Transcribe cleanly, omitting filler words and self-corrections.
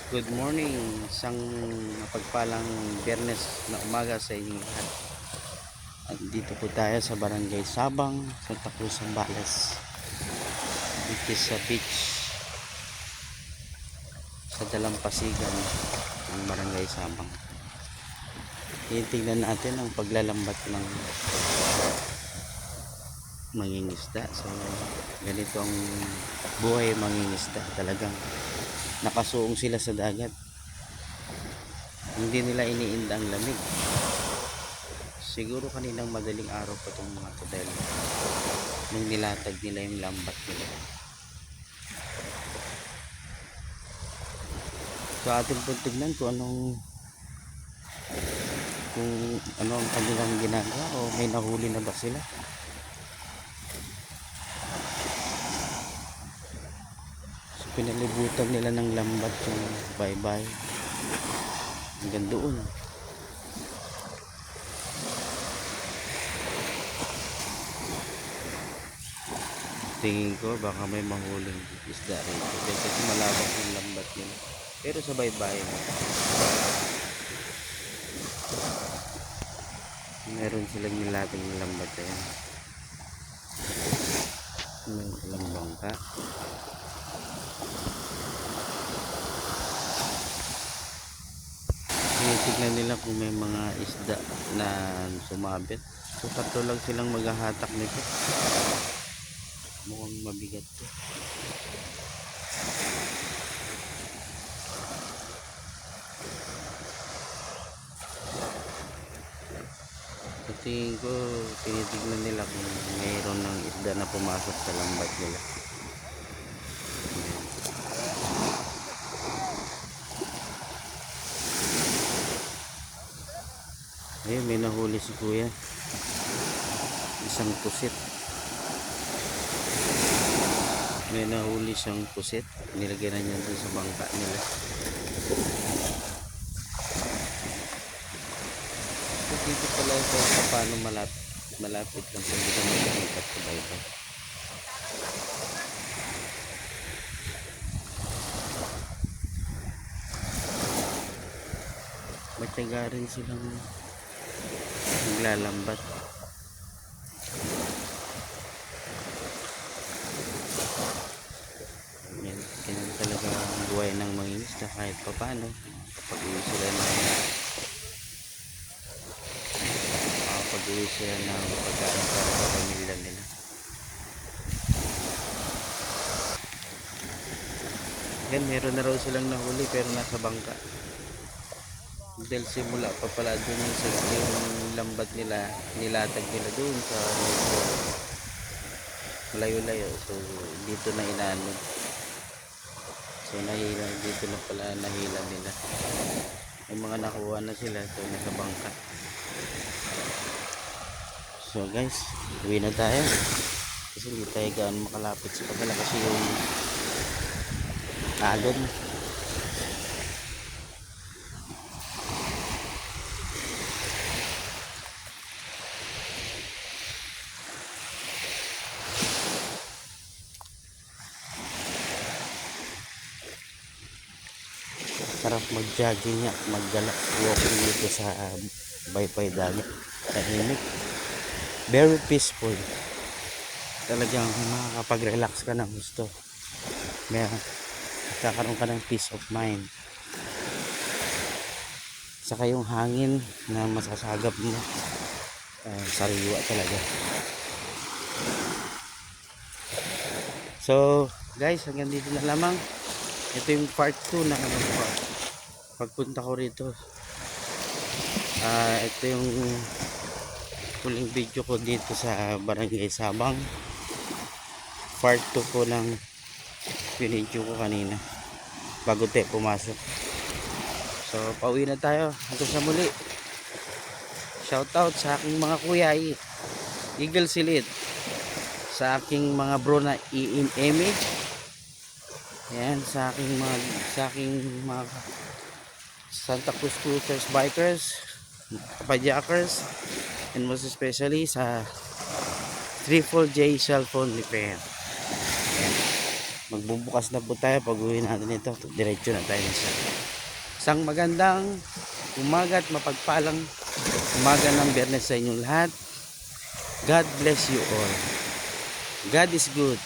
Good morning, isang mapagpalang Biyernes na umaga sa inyong lahat. At dito po tayo sa Barangay Sabang, Santa Cruz, Zambales. Dito sa beach sa Dalampasigan ng Barangay Sabang. Titingnan natin ang paglalambat ng mangingisda. So ganito ang buhay mangingisda, talagang nakasuong sila sa dagat. Hindi nila iniinda ang lamig. Siguro kaninang madaling araw pa itong mga to dahil nung nilatag nila yung lambat nila. So atin po tignan kung ano ang kanilang ginagawa o may nahuli na ba sila. So pinalibutan nila ng lambat yung bye-bye hanggang doon. Tingin ko baka may mahuling isda rito kasi malawak yung lambat nila, pero sa bye-bye meron silang nilating lambat na yan. May ilang bangka. Tinitignan nila kung may mga isda na sumabit. So tatlo lang silang maghahatak nito. Mukhang mabigat to. Sa tingin ko, tinitignan nila kung mayroon ng isda na pumasok sa lambat nila. Ayun, may nahuli si kuya. Isang pusit. May nahuli siyang pusit. Nilagyan na niya dun sa bangka nila. So dito pala ito paano malapit lang kung hindi ka magkakita sa baybay. Matiyaga rin silang naglalambat. Yan, ganyan talaga ang buhay ng mangingisda kahit pa paano pag-uwi sila ng pagkain para sa pamilya nila. Yan, meron na raw silang nahuli pero nasa bangka. Dahil simula pa pala dun yung lambat nila, nilatag nila dun sa layo-layo. So dito na inanod. So nahila, dito na pala nahila nila. Yung mga nakuha na sila, so nasa bangka. So guys, uwi na tayo. Kasi hindi tayo gaano makalapit sa kabila kasi yung alon. Sarap mag-jogging at walking dito sa baypay dagat. Tahimik, very peaceful. Talagang makakapag-relax ka ng gusto. May kakaroon ka ng peace of mind. Saka yung hangin na masasagap mo, sariwa talaga. So guys, hanggang dito na lamang. Ito yung part 2 na pagpunta ko rito. Ito yung huling video ko dito sa Barangay Sabang. Part 2 ko ng video ko kanina bago tayo pumasok. So pauwi na tayo. Hanggang sa muli. Shout out sa aking mga kuya Eagle Silit, sa aking mga bro na Emi. Yan, sa aking mga Santa Cruz Cruisers Bikers, Kapajakers, and most especially sa Triple J Cellphone Repair. Yan. magbubukas na po tayo. Pag uwi natin ito, diretso na tayo sa isang magandang umaga at mapagpalang umaga ng Biyernes sa inyong lahat. God bless you all. God is good.